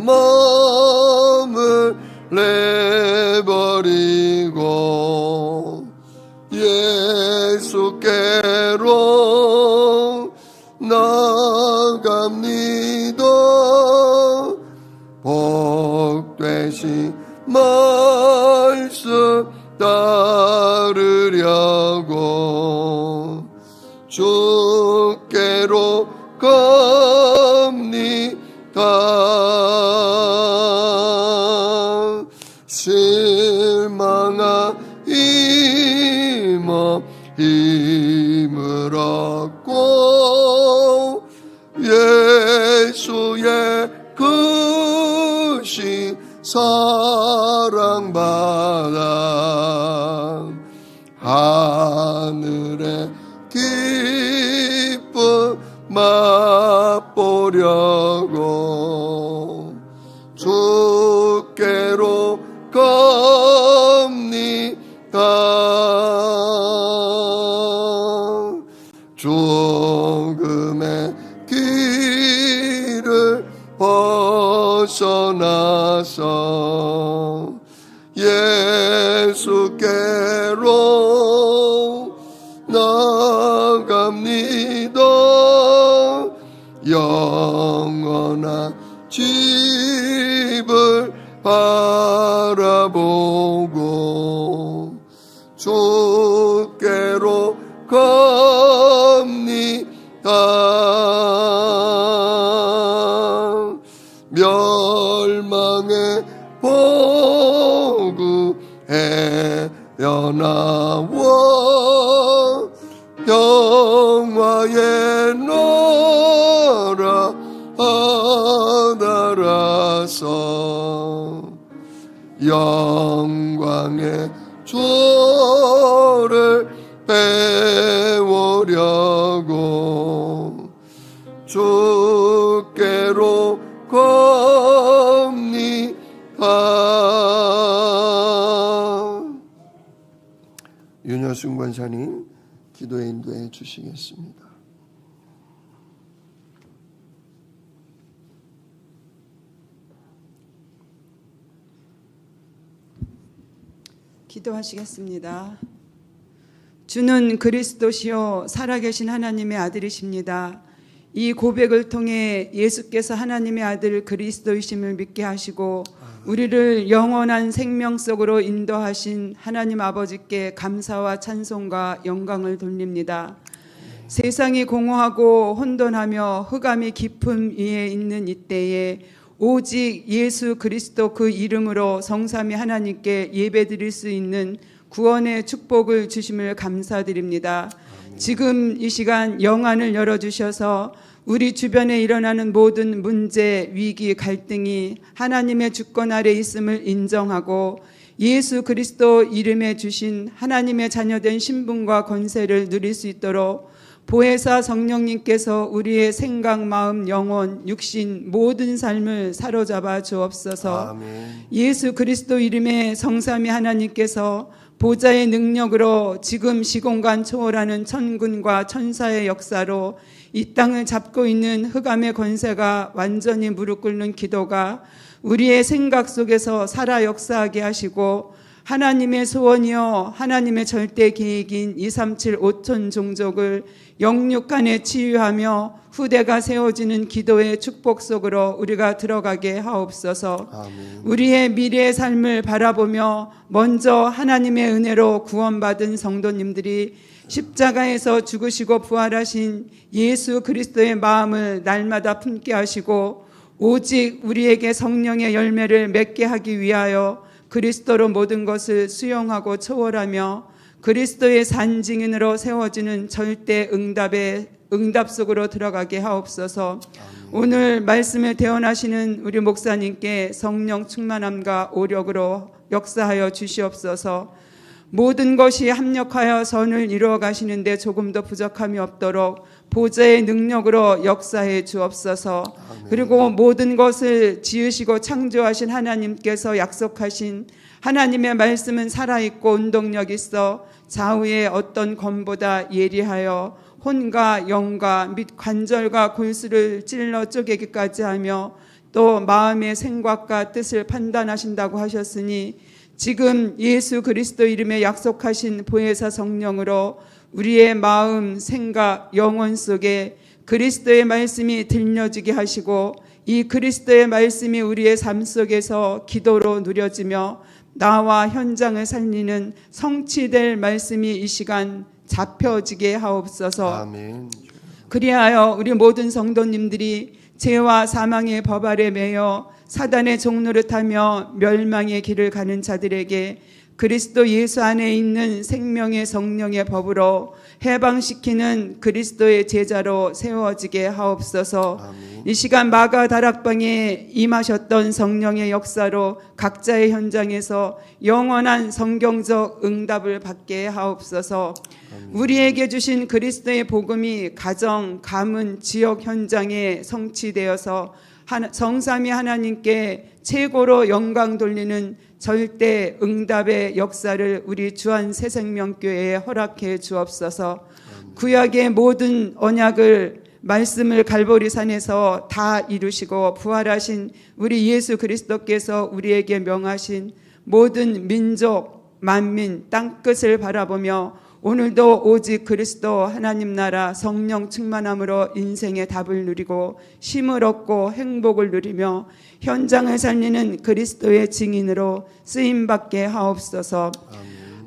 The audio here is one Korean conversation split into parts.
마음을 내버리고 예수께로 나갑니다. 복되신 말씀 따르려고 주께로 갑니다. 실망하이 마 힘을 얻고 예수의 크신 사랑받아 하늘의 기쁨 맛보려고 주께로 갑니다. 죽음의 길을 벗어나서 예수께로 나갑니다. 영원한 집을 바라보고 주께로 갑니다. 멸망의 보구에 나와 영화의 나라 하나라서 영광의 주를 배우려고 주께로 갑니다. 윤여순 권사님 기도에 인도해 주시겠습니다. 기도하시겠습니다. 주는 그리스도시요 살아계신 하나님의 아들이십니다. 이 고백을 통해 예수께서 하나님의 아들 그리스도이심을 믿게 하시고 우리를 영원한 생명 속으로 인도하신 하나님 아버지께 감사와 찬송과 영광을 돌립니다. 세상이 공허하고 혼돈하며 흑암이 깊음 위에 있는 이때에 오직 예수 그리스도 그 이름으로 성삼위 하나님께 예배드릴 수 있는 구원의 축복을 주심을 감사드립니다. 지금 이 시간 영안을 열어주셔서 우리 주변에 일어나는 모든 문제, 위기, 갈등이 하나님의 주권 아래 있음을 인정하고 예수 그리스도 이름에 주신 하나님의 자녀된 신분과 권세를 누릴 수 있도록 보혜사 성령님께서 우리의 생각, 마음, 영혼, 육신 모든 삶을 사로잡아 주옵소서. 아멘. 예수 그리스도 이름의 성삼위 하나님께서 보좌의 능력으로 지금 시공간 초월하는 천군과 천사의 역사로 이 땅을 잡고 있는 흑암의 권세가 완전히 무릎 꿇는 기도가 우리의 생각 속에서 살아 역사하게 하시고 하나님의 소원이요 하나님의 절대 계획인 237 5천 종족을 영육간에 치유하며 후대가 세워지는 기도의 축복 속으로 우리가 들어가게 하옵소서. 아멘. 우리의 미래의 삶을 바라보며 먼저 하나님의 은혜로 구원받은 성도님들이 십자가에서 죽으시고 부활하신 예수 그리스도의 마음을 날마다 품게 하시고 오직 우리에게 성령의 열매를 맺게 하기 위하여 그리스도로 모든 것을 수용하고 초월하며 그리스도의 산증인으로 세워지는 절대 응답 속으로 들어가게 하옵소서. 오늘 말씀을 대언하시는 우리 목사님께 성령 충만함과 오력으로 역사하여 주시옵소서. 모든 것이 합력하여 선을 이루어 가시는데 조금도 부족함이 없도록 보좌의 능력으로 역사해 주옵소서. 그리고 모든 것을 지으시고 창조하신 하나님께서 약속하신 하나님의 말씀은 살아있고 운동력 있어 좌우의 어떤 검보다 예리하여 혼과 영과 및 관절과 골수를 찔러 쪼개기까지 하며 또 마음의 생각과 뜻을 판단하신다고 하셨으니 지금 예수 그리스도 이름에 약속하신 보혜사 성령으로 우리의 마음, 생각, 영혼 속에 그리스도의 말씀이 들려지게 하시고 이 그리스도의 말씀이 우리의 삶 속에서 기도로 누려지며 나와 현장을 살리는 성취될 말씀이 이 시간 잡혀지게 하옵소서. 아멘. 그리하여 우리 모든 성도님들이 죄와 사망의 법 아래 매여 사단의 종노릇하며 멸망의 길을 가는 자들에게 그리스도 예수 안에 있는 생명의 성령의 법으로 해방시키는 그리스도의 제자로 세워지게 하옵소서. 아멘. 이 시간 마가 다락방에 임하셨던 성령의 역사로 각자의 현장에서 영원한 성경적 응답을 받게 하옵소서. 우리에게 주신 그리스도의 복음이 가정, 가문, 지역 현장에 성취되어서 성삼위 하나님께 최고로 영광 돌리는 절대 응답의 역사를 우리 주한 새생명교회에 허락해 주옵소서. 구약의 모든 언약을 말씀을 갈보리산에서 다 이루시고 부활하신 우리 예수 그리스도께서 우리에게 명하신 모든 민족, 만민, 땅끝을 바라보며 오늘도 오직 그리스도 하나님 나라 성령 충만함으로 인생의 답을 누리고 쉼을 얻고 행복을 누리며 현장을 살리는 그리스도의 증인으로 쓰임받게 하옵소서.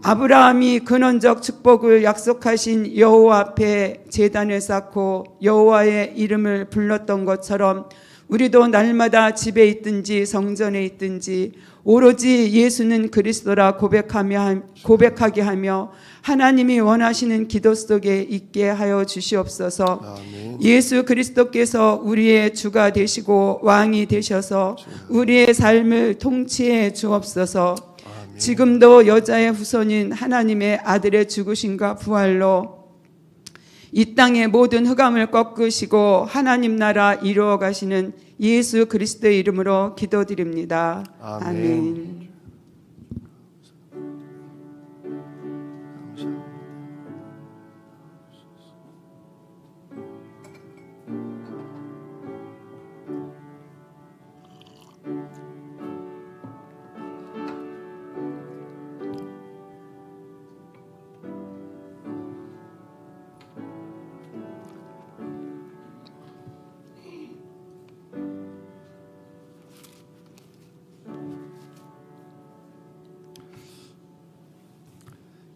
아브라함이 근원적 축복을 약속하신 여호와 앞에 제단을 쌓고 여호와의 이름을 불렀던 것처럼 우리도 날마다 집에 있든지 성전에 있든지 오로지 예수는 그리스도라 고백하게 하며 하나님이 원하시는 기도 속에 있게 하여 주시옵소서. 아멘. 예수 그리스도께서 우리의 주가 되시고 왕이 되셔서 우리의 삶을 통치해 주옵소서. 아멘. 지금도 여자의 후손인 하나님의 아들의 죽으심과 부활로 이 땅의 모든 흑암을 꺾으시고 하나님 나라 이루어 가시는 예수 그리스도의 이름으로 기도드립니다. 아멘. 아멘.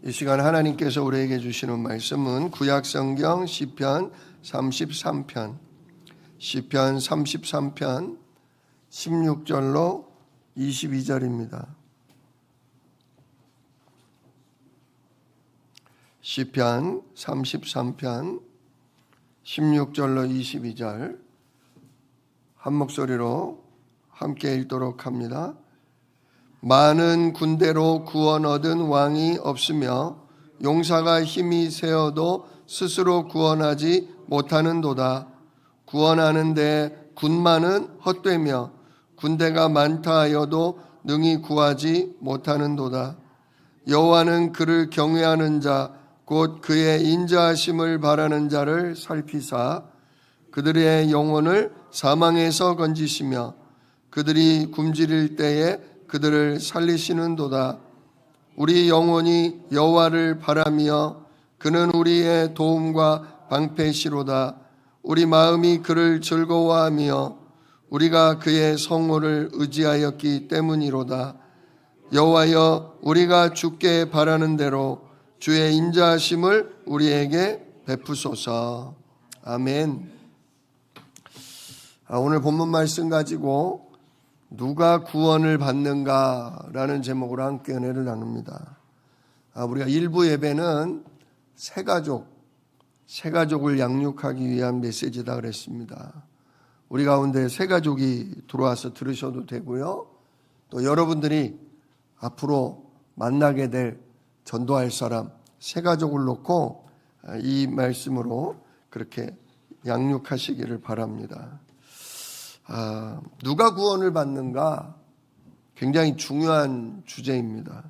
이 시간 하나님께서 우리에게 주시는 말씀은 구약성경 시편 33편 16절로 22절입니다. 시편 33편 16절로 22절 한 목소리로 함께 읽도록 합니다. 많은 군대로 구원 얻은 왕이 없으며 용사가 힘이 세어도 스스로 구원하지 못하는도다. 구원하는데 군마는 헛되며 군대가 많다 하여도 능히 구하지 못하는도다. 여호와는 그를 경외하는 자 곧 그의 인자하심을 바라는 자를 살피사 그들의 영혼을 사망에서 건지시며 그들이 굶주릴 때에 그들을 살리시는도다. 우리 영혼이 여호와를 바라며 그는 우리의 도움과 방패시로다. 우리 마음이 그를 즐거워하며 우리가 그의 성호를 의지하였기 때문이로다. 여호와여, 우리가 주께 바라는 대로 주의 인자하심을 우리에게 베푸소서. 아멘. 오늘 본문 말씀 가지고 누가 구원을 받는가라는 제목으로 함께 은혜를 나눕니다. 우리가 일부 예배는 새 가족을 양육하기 위한 메시지다 그랬습니다. 우리 가운데 새 가족이 들어와서 들으셔도 되고요. 또 여러분들이 앞으로 만나게 될 전도할 사람, 새 가족을 놓고 이 말씀으로 그렇게 양육하시기를 바랍니다. 누가 구원을 받는가? 굉장히 중요한 주제입니다.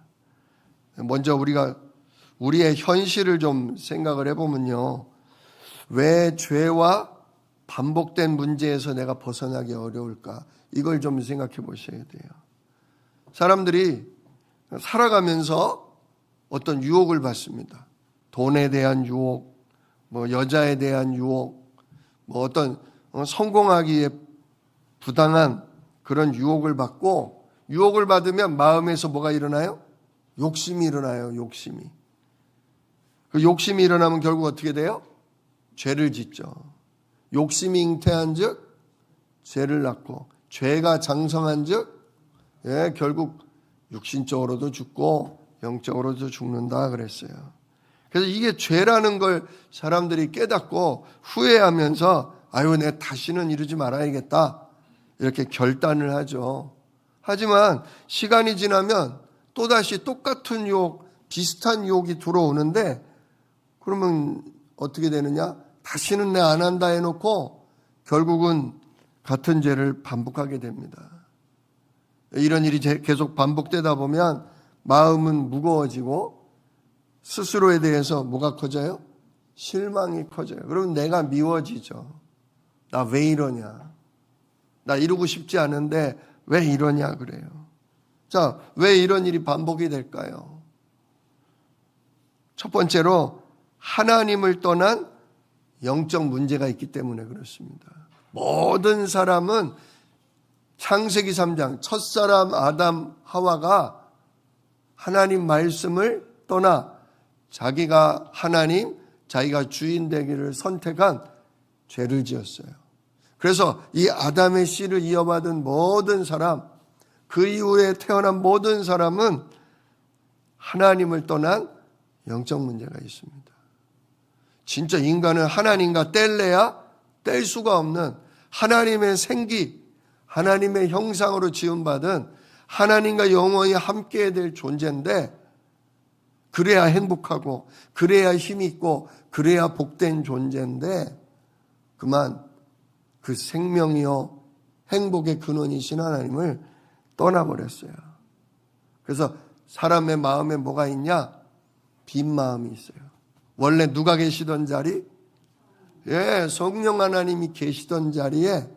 먼저 우리가 우리의 현실을 좀 생각을 해보면요. 왜 죄와 반복된 문제에서 내가 벗어나기 어려울까? 이걸 좀 생각해 보셔야 돼요. 사람들이 살아가면서 어떤 유혹을 받습니다. 돈에 대한 유혹, 여자에 대한 유혹, 어떤 성공하기에 부당한 그런 유혹을 받고, 유혹을 받으면 마음에서 뭐가 일어나요? 욕심이 일어나요. 욕심이. 그 욕심이 일어나면 결국 어떻게 돼요? 죄를 짓죠. 욕심이 잉태한 즉 죄를 낳고, 죄가 장성한 즉 결국 육신적으로도 죽고 영적으로도 죽는다 그랬어요. 그래서 이게 죄라는 걸 사람들이 깨닫고 후회하면서 아유, 내 다시는 이러지 말아야겠다 이렇게 결단을 하죠. 하지만 시간이 지나면 또다시 똑같은 유혹, 비슷한 유혹이 들어오는데, 그러면 어떻게 되느냐? 다시는 내 안 한다 해놓고 결국은 같은 죄를 반복하게 됩니다. 이런 일이 계속 반복되다 보면 마음은 무거워지고 스스로에 대해서 뭐가 커져요? 실망이 커져요. 그러면 내가 미워지죠. 나 왜 이러냐? 나 이러고 싶지 않은데 왜 이러냐 그래요. 자, 왜 이런 일이 반복이 될까요? 첫 번째로 하나님을 떠난 영적 문제가 있기 때문에 그렇습니다. 모든 사람은 창세기 3장 첫사람 아담 하와가 하나님 말씀을 떠나 자기가 하나님, 자기가 주인 되기를 선택한 죄를 지었어요. 그래서 이 아담의 씨를 이어받은 모든 사람, 그 이후에 태어난 모든 사람은 하나님을 떠난 영적 문제가 있습니다. 진짜 인간은 하나님과 뗄래야 뗄 수가 없는 하나님의 생기, 하나님의 형상으로 지음받은 하나님과 영원히 함께해야 될 존재인데, 그래야 행복하고 그래야 힘이 있고 그래야 복된 존재인데, 그만 그 생명이요 행복의 근원이신 하나님을 떠나버렸어요. 그래서 사람의 마음에 뭐가 있냐? 빈 마음이 있어요. 원래 누가 계시던 자리? 성령 하나님이 계시던 자리에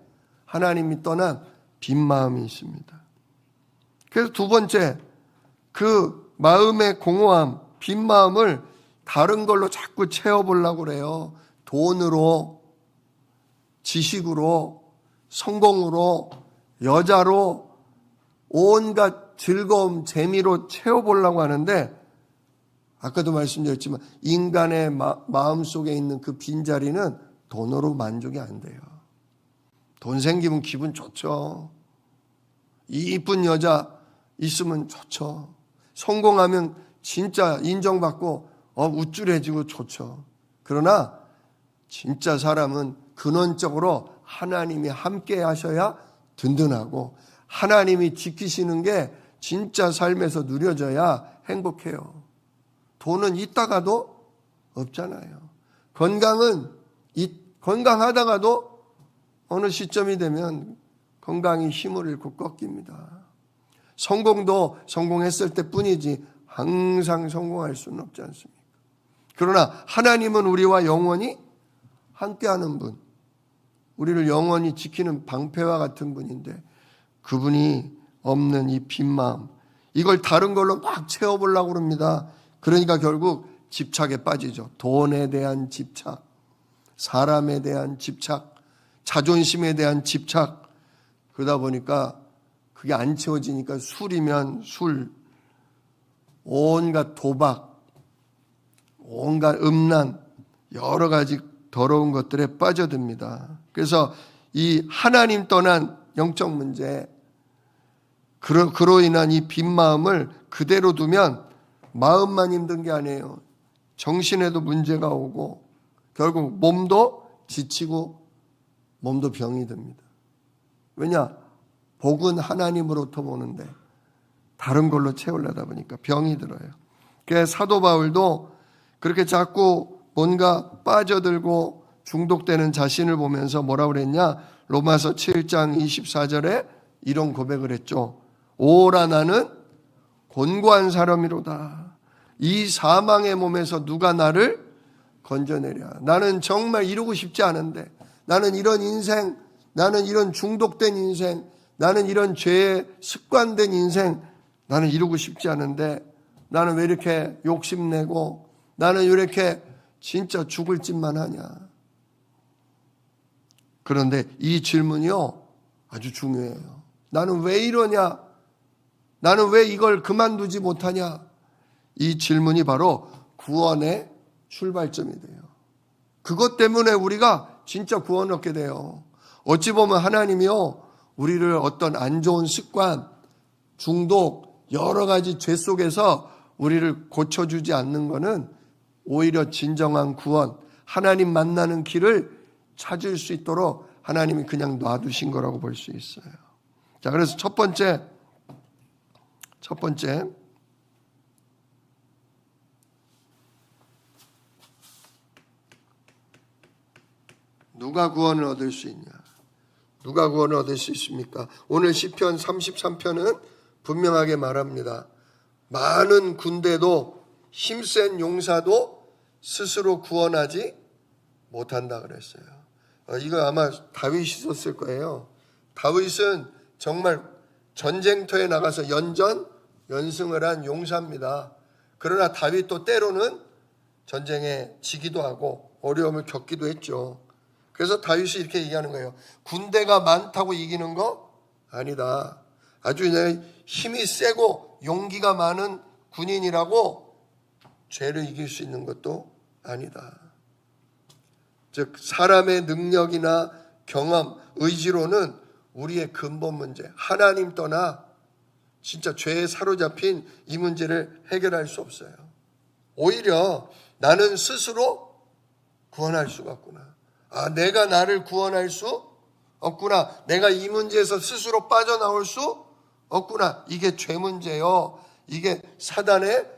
하나님이 떠난 빈 마음이 있습니다. 그래서 두 번째, 그 마음의 공허함, 빈 마음을 다른 걸로 자꾸 채워보려고 그래요. 돈으로, 지식으로, 성공으로, 여자로, 온갖 즐거움, 재미로 채워보려고 하는데, 아까도 말씀드렸지만 인간의 마음속에 있는 그 빈자리는 돈으로 만족이 안 돼요. 돈 생기면 기분 좋죠. 이쁜 여자 있으면 좋죠. 성공하면 진짜 인정받고 우쭐해지고 좋죠. 그러나 진짜 사람은 근원적으로 하나님이 함께 하셔야 든든하고, 하나님이 지키시는 게 진짜 삶에서 누려져야 행복해요. 돈은 있다가도 없잖아요. 건강하다가도 어느 시점이 되면 건강이 힘을 잃고 꺾입니다. 성공도 성공했을 때 뿐이지 항상 성공할 수는 없지 않습니까? 그러나 하나님은 우리와 영원히 함께하는 분, 우리를 영원히 지키는 방패와 같은 분인데, 그분이 없는 이 빈 마음, 이걸 다른 걸로 막 채워보려고 합니다. 그러니까 결국 집착에 빠지죠. 돈에 대한 집착, 사람에 대한 집착, 자존심에 대한 집착. 그러다 보니까 그게 안 채워지니까 술이면 술, 온갖 도박, 온갖 음란, 여러 가지 더러운 것들에 빠져듭니다. 그래서 이 하나님 떠난 영적 문제, 그로 인한 이 빈 마음을 그대로 두면 마음만 힘든 게 아니에요. 정신에도 문제가 오고 결국 몸도 지치고 몸도 병이 듭니다. 왜냐? 복은 하나님으로부터 오는데 다른 걸로 채우려다 보니까 병이 들어요. 그래서 사도 바울도 그렇게 자꾸 뭔가 빠져들고 중독되는 자신을 보면서 뭐라고 그랬냐? 로마서 7장 24절에 이런 고백을 했죠. 오라 나는 곤고한 사람이로다. 이 사망의 몸에서 누가 나를 건져내랴. 나는 정말 이루고 싶지 않은데, 나는 이런 인생, 나는 이런 중독된 인생, 나는 이런 죄에 습관된 인생 나는 이루고 싶지 않은데 나는 왜 이렇게 욕심내고 나는 왜 이렇게 진짜 죽을 짓만 하냐. 그런데 이 질문이요 아주 중요해요. 나는 왜 이러냐? 나는 왜 이걸 그만두지 못하냐? 이 질문이 바로 구원의 출발점이 돼요. 그것 때문에 우리가 진짜 구원을 얻게 돼요. 어찌 보면 하나님이요 우리를 어떤 안 좋은 습관, 중독, 여러 가지 죄 속에서 우리를 고쳐주지 않는 것은 오히려 진정한 구원, 하나님 만나는 길을 찾을 수 있도록 하나님이 그냥 놔두신 거라고 볼 수 있어요. 자, 그래서 첫 번째 누가 구원을 얻을 수 있냐? 누가 구원을 얻을 수 있습니까? 오늘 시편 33편은 분명하게 말합니다. 많은 군대도 힘센 용사도 스스로 구원하지 못한다 그랬어요. 이거 아마 다윗이 썼을 거예요. 다윗은 정말 전쟁터에 나가서 연승을 한 용사입니다. 그러나 다윗도 때로는 전쟁에 지기도 하고 어려움을 겪기도 했죠. 그래서 다윗이 이렇게 얘기하는 거예요. 군대가 많다고 이기는 거 아니다. 아주 힘이 세고 용기가 많은 군인이라고 죄를 이길 수 있는 것도 아니다. 즉 사람의 능력이나 경험, 의지로는 우리의 근본 문제, 하나님 떠나 진짜 죄에 사로잡힌 이 문제를 해결할 수 없어요. 오히려 나는 스스로 구원할 수가 없구나. 내가 나를 구원할 수 없구나. 내가 이 문제에서 스스로 빠져나올 수 없구나. 이게 죄 문제요. 이게 사단의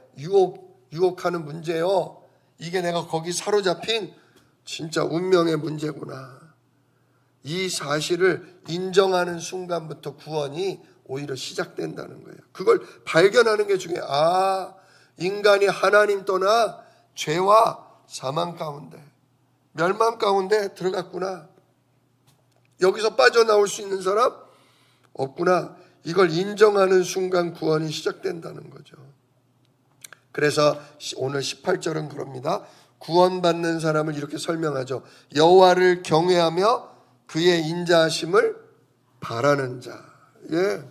유혹하는 문제요. 이게 내가 거기 사로잡힌 진짜 운명의 문제구나. 이 사실을 인정하는 순간부터 구원이 오히려 시작된다는 거예요. 그걸 발견하는 게 중요해요. 인간이 하나님 떠나 죄와 사망 가운데, 멸망 가운데 들어갔구나. 여기서 빠져나올 수 있는 사람 없구나. 이걸 인정하는 순간 구원이 시작된다는 거죠. 그래서 오늘 18절은 그럽니다. 구원받는 사람을 이렇게 설명하죠. 여호와를 경외하며 그의 인자하심을 바라는 자. 예.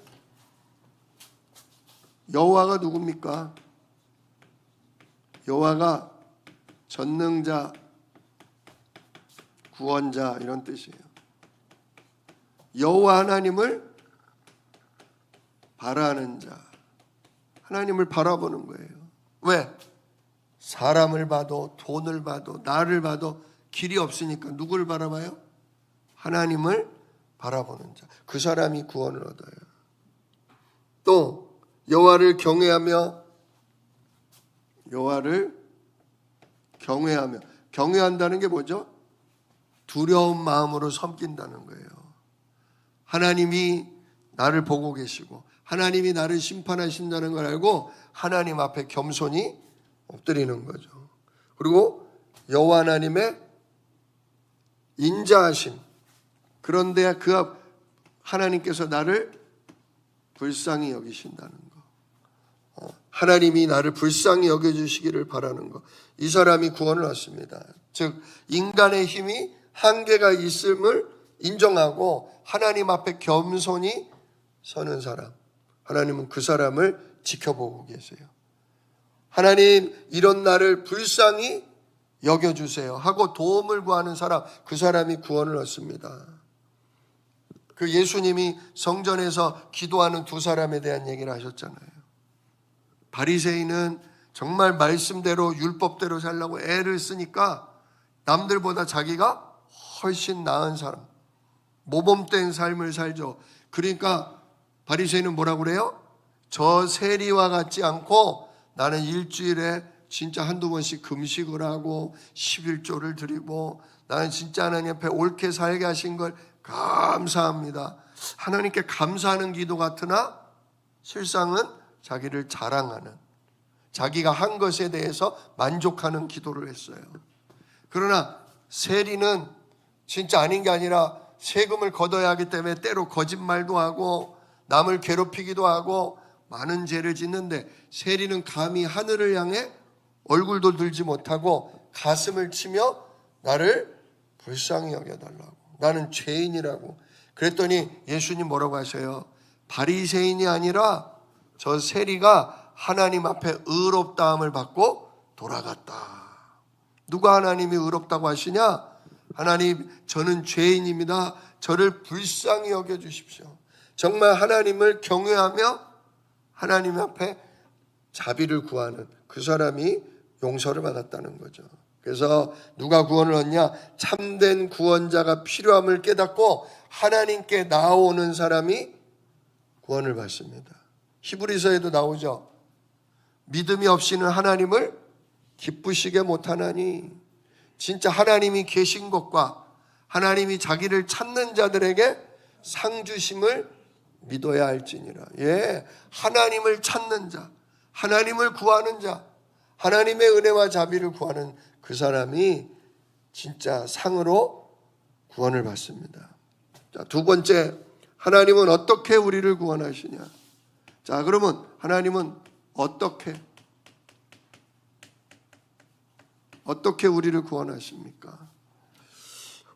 여호와가 누굽니까? 여호와가 전능자, 구원자 이런 뜻이에요. 여호와 하나님을 바라는 자. 하나님을 바라보는 거예요. 왜? 사람을 봐도 돈을 봐도 나를 봐도 길이 없으니까 누굴 바라봐요? 하나님을 바라보는 자. 그 사람이 구원을 얻어요. 또 여호와를 경외하며 경외한다는 게 뭐죠? 두려운 마음으로 섬긴다는 거예요. 하나님이 나를 보고 계시고 하나님이 나를 심판하신다는 걸 알고 하나님 앞에 겸손히 엎드리는 거죠. 그리고 여호와 하나님의 인자하심. 그런데 하나님께서 나를 불쌍히 여기신다는 거. 하나님이 나를 불쌍히 여겨주시기를 바라는 거. 이 사람이 구원을 얻습니다. 즉 인간의 힘이 한계가 있음을 인정하고 하나님 앞에 겸손히 서는 사람. 하나님은 그 사람을 지켜보고 계세요. 하나님 이런 나를 불쌍히 여겨주세요 하고 도움을 구하는 사람, 그 사람이 구원을 얻습니다. 그 예수님이 성전에서 기도하는 두 사람에 대한 얘기를 하셨잖아요. 바리새인은 정말 말씀대로 율법대로 살려고 애를 쓰니까 남들보다 자기가 훨씬 나은 사람, 모범된 삶을 살죠. 그러니까 바리새인은 뭐라고 그래요? 저 세리와 같지 않고 나는 일주일에 진짜 한두 번씩 금식을 하고 11조를 드리고 나는 진짜 하나님 앞에 옳게 살게 하신 걸 감사합니다. 하나님께 감사하는 기도 같으나 실상은 자기를 자랑하는, 자기가 한 것에 대해서 만족하는 기도를 했어요. 그러나 세리는 진짜 아닌 게 아니라 세금을 걷어야 하기 때문에 때로 거짓말도 하고 남을 괴롭히기도 하고 많은 죄를 짓는데, 세리는 감히 하늘을 향해 얼굴도 들지 못하고 가슴을 치며 나를 불쌍히 여겨달라고, 나는 죄인이라고 그랬더니 예수님 뭐라고 하셔요? 바리새인이 아니라 저 세리가 하나님 앞에 의롭다함을 받고 돌아갔다. 누가 하나님이 의롭다고 하시냐? 하나님, 저는 죄인입니다. 저를 불쌍히 여겨주십시오. 정말 하나님을 경외하며 하나님 앞에 자비를 구하는 그 사람이 용서를 받았다는 거죠. 그래서 누가 구원을 얻냐? 참된 구원자가 필요함을 깨닫고 하나님께 나오는 사람이 구원을 받습니다. 히브리서에도 나오죠. 믿음이 없이는 하나님을 기쁘시게 못하나니. 진짜 하나님이 계신 것과 하나님이 자기를 찾는 자들에게 상 주심을 믿어야 할지니라. 하나님을 찾는 자, 하나님을 구하는 자, 하나님의 은혜와 자비를 구하는 그 사람이 진짜 상으로 구원을 받습니다. 자, 두 번째, 하나님은 어떻게 우리를 구원하시냐? 자, 그러면 하나님은 어떻게 우리를 구원하십니까?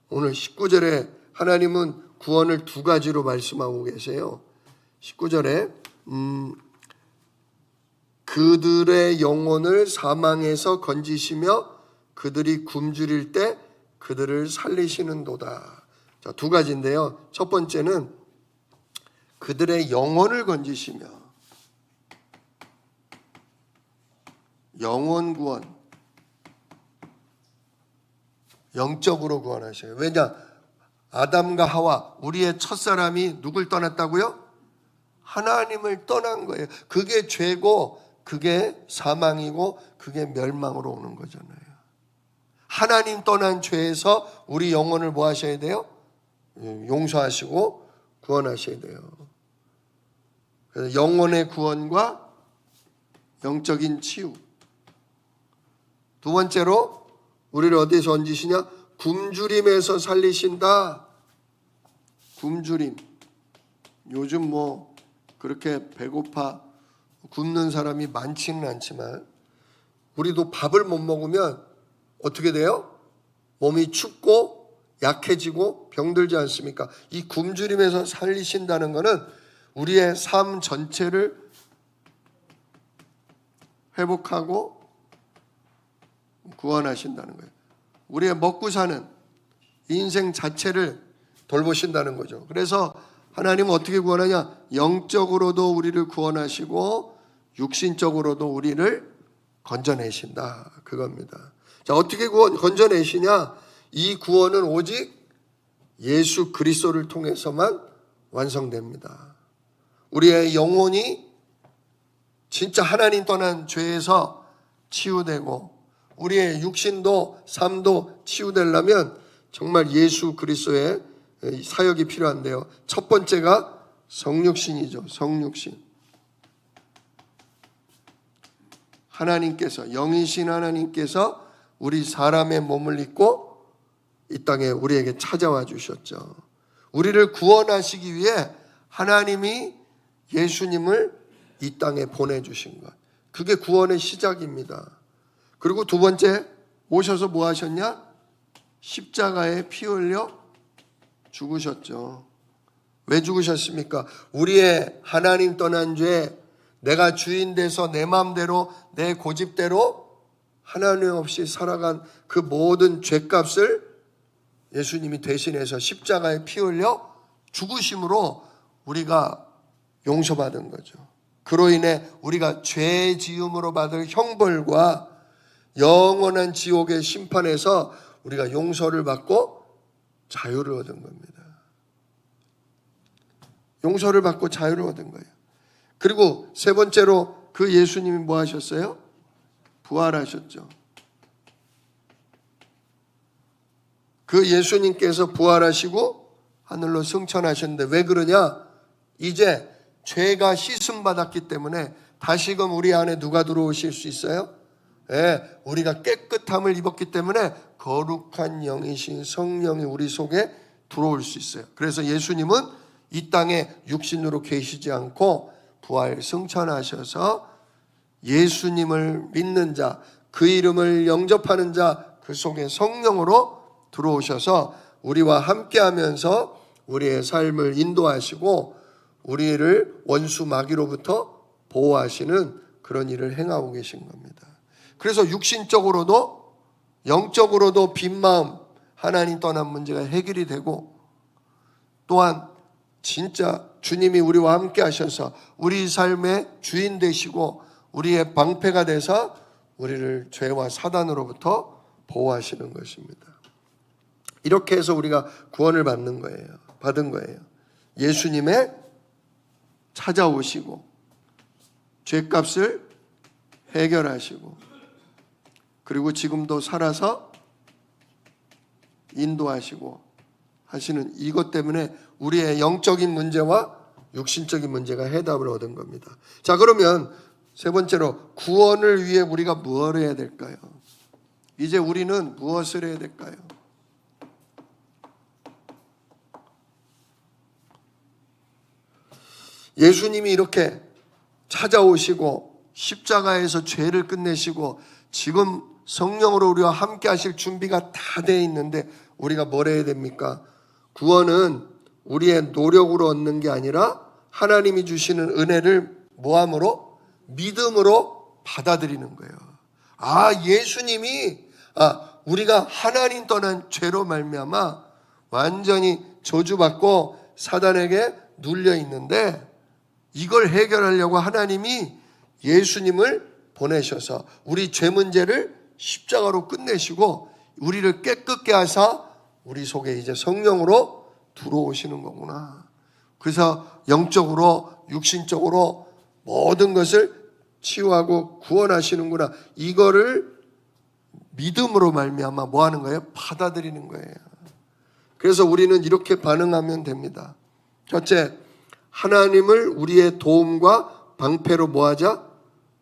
오늘 19절에 하나님은 구원을 두 가지로 말씀하고 계세요. 19절에 그들의 영혼을 사망에서 건지시며 그들이 굶주릴 때 그들을 살리시는도다. 자, 두 가지인데요. 첫 번째는 그들의 영혼을 건지시며, 영혼 구원, 영적으로 구원하셔요. 왜냐? 아담과 하와, 우리의 첫사람이 누굴 떠났다고요? 하나님을 떠난 거예요. 그게 죄고 그게 사망이고 그게 멸망으로 오는 거잖아요. 하나님 떠난 죄에서 우리 영혼을 뭐 하셔야 돼요? 용서하시고 구원하셔야 돼요. 그래서 영혼의 구원과 영적인 치유. 두 번째로 우리를 어디에서 얹으시냐? 굶주림에서 살리신다. 굶주림. 요즘 뭐 그렇게 배고파 굶는 사람이 많지는 않지만 우리도 밥을 못 먹으면 어떻게 돼요? 몸이 춥고 약해지고 병들지 않습니까? 이 굶주림에서 살리신다는 것은 우리의 삶 전체를 회복하고 구원하신다는 거예요. 우리의 먹고 사는 인생 자체를 돌보신다는 거죠. 그래서 하나님은 어떻게 구원하냐? 영적으로도 우리를 구원하시고 육신적으로도 우리를 건져내신다. 그겁니다. 자, 어떻게 건져내시냐? 이 구원은 오직 예수 그리스도를 통해서만 완성됩니다. 우리의 영혼이 진짜 하나님 떠난 죄에서 치유되고 우리의 육신도 삶도 치유되려면 정말 예수 그리스도의 사역이 필요한데요. 첫 번째가 성육신이죠. 성육신. 하나님께서, 영이신 하나님께서 우리 사람의 몸을 입고 이 땅에 우리에게 찾아와 주셨죠. 우리를 구원하시기 위해 하나님이 예수님을 이 땅에 보내주신 것. 그게 구원의 시작입니다. 그리고 두 번째, 오셔서 뭐 하셨냐? 십자가에 피 흘려 죽으셨죠. 왜 죽으셨습니까? 우리의 하나님 떠난 죄, 내가 주인 돼서 내 마음대로 내 고집대로 하나님 없이 살아간 그 모든 죄값을 예수님이 대신해서 십자가에 피 흘려 죽으심으로 우리가 용서받은 거죠. 그로 인해 우리가 죄 지음으로 받을 형벌과 영원한 지옥의 심판에서 우리가 용서를 받고 자유를 얻은 겁니다. 용서를 받고 자유를 얻은 거예요. 그리고 세 번째로 그 예수님이 뭐 하셨어요? 부활하셨죠. 그 예수님께서 부활하시고 하늘로 승천하셨는데 왜 그러냐? 이제 죄가 씻음 받았기 때문에 다시금 우리 안에 누가 들어오실 수 있어요? 우리가 깨끗함을 입었기 때문에 거룩한 영이신 성령이 우리 속에 들어올 수 있어요. 그래서 예수님은 이 땅에 육신으로 계시지 않고 부활 승천하셔서 예수님을 믿는 자, 그 이름을 영접하는 자, 그 속에 성령으로 들어오셔서 우리와 함께하면서 우리의 삶을 인도하시고 우리를 원수 마귀로부터 보호하시는 그런 일을 행하고 계신 겁니다. 그래서 육신적으로도 영적으로도 빈 마음, 하나님 떠난 문제가 해결이 되고, 또한 진짜 주님이 우리와 함께 하셔서 우리 삶의 주인 되시고 우리의 방패가 돼서 우리를 죄와 사단으로부터 보호하시는 것입니다. 이렇게 해서 우리가 구원을 받은 거예요. 예수님의 찾아오시고 죄값을 해결하시고, 그리고 지금도 살아서 인도하시고 하시는 이것 때문에 우리의 영적인 문제와 육신적인 문제가 해답을 얻은 겁니다. 자, 그러면 세 번째로 구원을 위해 우리가 무엇을 해야 될까요? 이제 우리는 무엇을 해야 될까요? 예수님이 이렇게 찾아오시고 십자가에서 죄를 끝내시고 지금 성령으로 우리와 함께 하실 준비가 다 되어 있는데 우리가 뭘 해야 됩니까? 구원은 우리의 노력으로 얻는 게 아니라 하나님이 주시는 은혜를 뭐함으로? 믿음으로 받아들이는 거예요. 예수님이 우리가 하나님 떠난 죄로 말미암아 완전히 저주받고 사단에게 눌려 있는데, 이걸 해결하려고 하나님이 예수님을 보내셔서 우리 죄 문제를 십자가로 끝내시고 우리를 깨끗게 하사 우리 속에 이제 성령으로 들어오시는 거구나. 그래서 영적으로 육신적으로 모든 것을 치유하고 구원하시는구나. 이거를 믿음으로 말미암아 뭐 하는 거예요? 받아들이는 거예요. 그래서 우리는 이렇게 반응하면 됩니다. 첫째, 하나님을 우리의 도움과 방패로 뭐하자?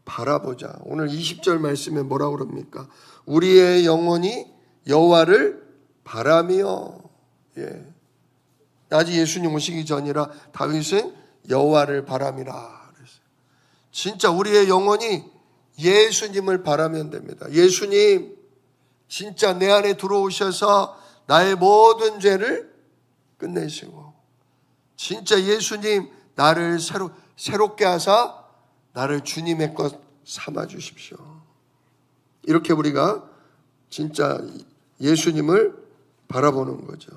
바라보자. 오늘 20절 말씀에 뭐라고 그럽니까? 우리의 영혼이 여호와를 바라며. 아직 예수님 오시기 전이라 다윗은 여호와를 바람이라 그랬어요. 진짜 우리의 영혼이 예수님을 바라면 됩니다. 예수님 진짜 내 안에 들어오셔서 나의 모든 죄를 끝내시고, 진짜 예수님 나를 새롭게 하사 나를 주님의 것 삼아 주십시오. 이렇게 우리가 진짜 예수님을 바라보는 거죠.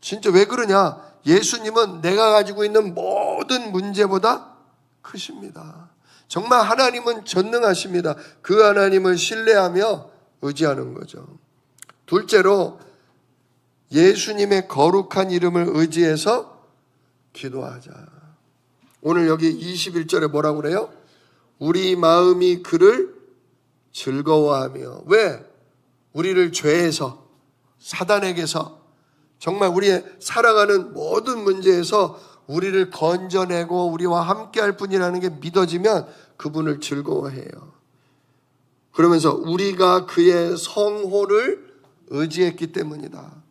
진짜 왜 그러냐? 예수님은 내가 가지고 있는 모든 문제보다 크십니다. 정말 하나님은 전능하십니다. 그 하나님을 신뢰하며 의지하는 거죠. 둘째로 예수님의 거룩한 이름을 의지해서 기도하자. 오늘 여기 21절에 뭐라고 그래요? 우리 마음이 그를 즐거워하며. 왜? 우리를 죄에서, 사단에게서, 정말 우리의 살아가는 모든 문제에서 우리를 건져내고 우리와 함께할 분이라는 게 믿어지면 그분을 즐거워해요. 그러면서 우리가 그의 성호를 의지했기 때문이다.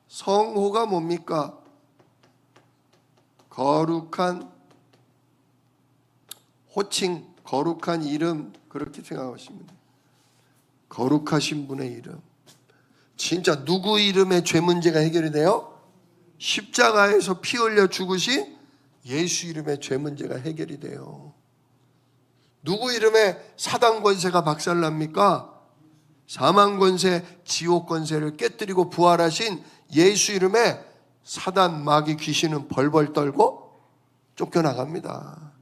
성호가 뭡니까? 거룩한 호칭, 거룩한 이름, 그렇게 생각하시면 돼요. 거룩하신 분의 이름. 진짜 누구 이름에 죄 문제가 해결이 돼요? 십자가에서 피 흘려 죽으신 예수 이름에 죄 문제가 해결이 돼요. 누구 이름에 사단 권세가 박살납니까? 사망 권세, 지옥 권세를 깨뜨리고 부활하신 예수 이름에 사단, 마귀, 귀신은 벌벌 떨고 쫓겨나갑니다.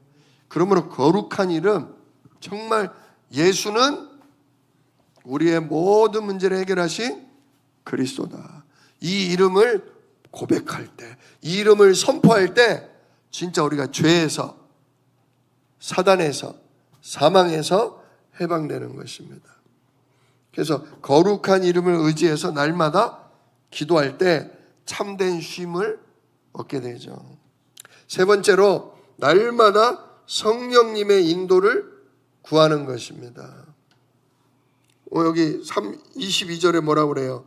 그러므로 거룩한 이름, 정말 예수는 우리의 모든 문제를 해결하신 그리스도다. 이 이름을 고백할 때, 이 이름을 선포할 때 진짜 우리가 죄에서, 사단에서, 사망에서 해방되는 것입니다. 그래서 거룩한 이름을 의지해서 날마다 기도할 때 참된 쉼을 얻게 되죠. 세 번째로 날마다 성령님의 인도를 구하는 것입니다. 여기 22절에 뭐라고 그래요?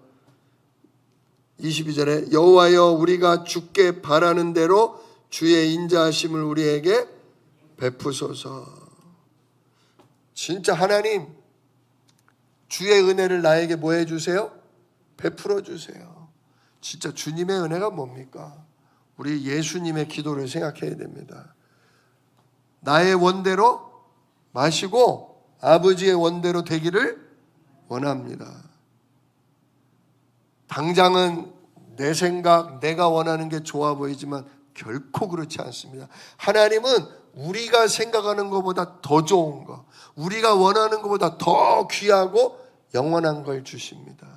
22절에 여호와여 우리가 주께 바라는 대로 주의 인자하심을 우리에게 베푸소서. 진짜 하나님 주의 은혜를 나에게 뭐 해주세요? 베풀어 주세요. 진짜 주님의 은혜가 뭡니까? 우리 예수님의 기도를 생각해야 됩니다. 나의 원대로 마시고 아버지의 원대로 되기를 원합니다. 당장은 내 생각, 내가 원하는 게 좋아 보이지만 결코 그렇지 않습니다. 하나님은 우리가 생각하는 것보다 더 좋은 거, 우리가 원하는 것보다 더 귀하고 영원한 걸 주십니다.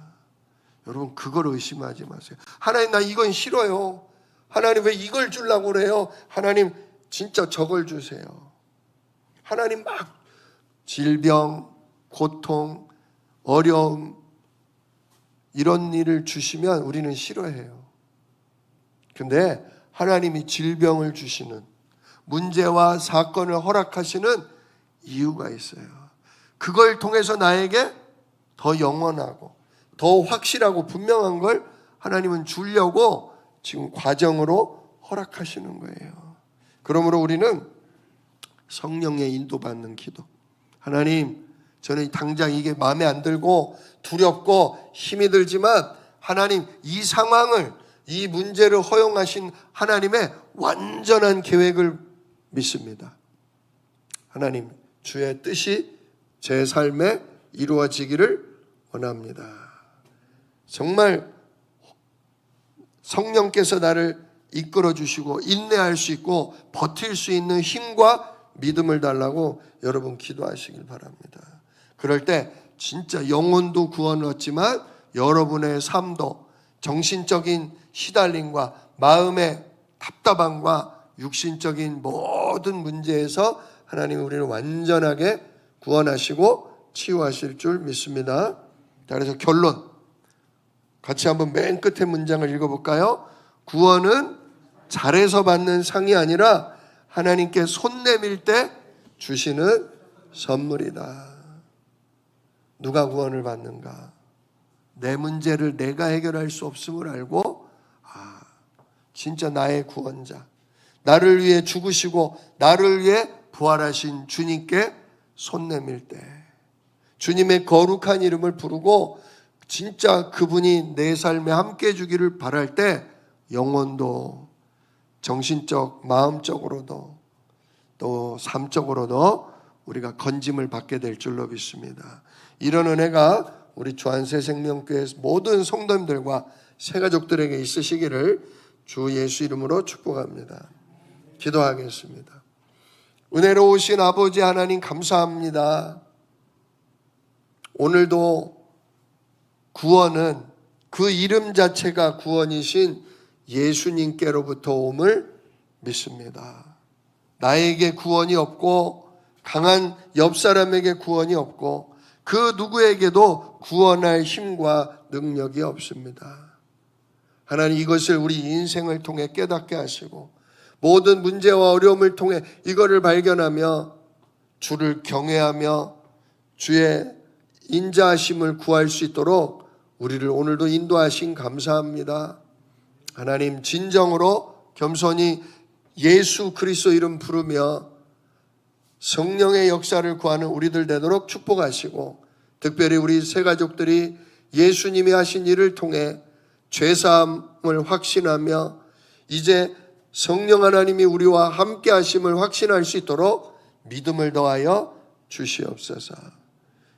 여러분 그걸 의심하지 마세요. 하나님 나 이건 싫어요. 하나님 왜 이걸 주려고 그래요? 하나님 진짜 저걸 주세요. 하나님 막 질병, 고통, 어려움 이런 일을 주시면 우리는 싫어해요. 근데 하나님이 질병을 주시는, 문제와 사건을 허락하시는 이유가 있어요. 그걸 통해서 나에게 더 영원하고 더 확실하고 분명한 걸 하나님은 주려고 지금 과정으로 허락하시는 거예요. 그러므로 우리는 성령의 인도받는 기도. 하나님, 저는 당장 이게 마음에 안 들고 두렵고 힘이 들지만 하나님 이 상황을, 이 문제를 허용하신 하나님의 완전한 계획을 믿습니다. 하나님, 주의 뜻이 제 삶에 이루어지기를 원합니다. 정말 성령께서 나를 이끌어 주시고 인내할 수 있고 버틸 수 있는 힘과 믿음을 달라고 여러분 기도하시길 바랍니다. 그럴 때 진짜 영혼도 구원을 얻지만 여러분의 삶도 정신적인 시달림과 마음의 답답함과 육신적인 모든 문제에서 하나님이 우리를 완전하게 구원하시고 치유하실 줄 믿습니다. 자, 그래서 결론 같이 한번 맨 끝에 문장을 읽어볼까요? 구원은 잘해서 받는 상이 아니라 하나님께 손 내밀 때 주시는 선물이다. 누가 구원을 받는가? 내 문제를 내가 해결할 수 없음을 알고 진짜 나의 구원자, 나를 위해 죽으시고 나를 위해 부활하신 주님께 손 내밀 때, 주님의 거룩한 이름을 부르고 진짜 그분이 내 삶에 함께 해주기를 바랄 때 영혼도 정신적, 마음적으로도 또 삶적으로도 우리가 건짐을 받게 될 줄로 믿습니다. 이런 은혜가 우리 주안새생명교회 모든 성도님들과 새가족들에게 있으시기를 주 예수 이름으로 축복합니다. 기도하겠습니다. 은혜로우신 아버지 하나님 감사합니다. 오늘도 구원은 그 이름 자체가 구원이신 예수님께로부터 옴을 믿습니다. 나에게 구원이 없고 강한 옆 사람에게 구원이 없고 그 누구에게도 구원할 힘과 능력이 없습니다. 하나님 이것을 우리 인생을 통해 깨닫게 하시고 모든 문제와 어려움을 통해 이거를 발견하며 주를 경외하며 주의 인자하심을 구할 수 있도록 우리를 오늘도 인도하신 감사합니다. 하나님 진정으로 겸손히 예수 그리스도 이름 부르며 성령의 역사를 구하는 우리들 되도록 축복하시고 특별히 우리 새가족들이 예수님이 하신 일을 통해 죄사함을 확신하며 이제 성령 하나님이 우리와 함께 하심을 확신할 수 있도록 믿음을 더하여 주시옵소서.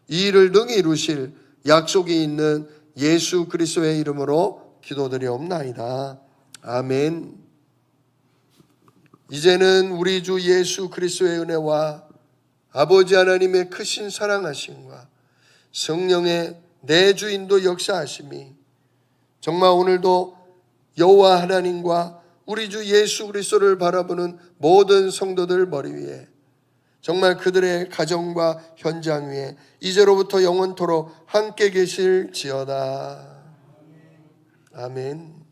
이 일을 능히 이루실 약속이 있는 예수 그리스도의 이름으로 기도드리옵나이다. 아멘. 이제는 우리 주 예수 그리스도의 은혜와 아버지 하나님의 크신 사랑하심과 성령의 내주인도 역사하심이 정말 오늘도 여호와 하나님과 우리 주 예수 그리스도를 바라보는 모든 성도들 머리 위에 정말 그들의 가정과 현장 위에 이제로부터 영원토록 함께 계실지어다. 아멘.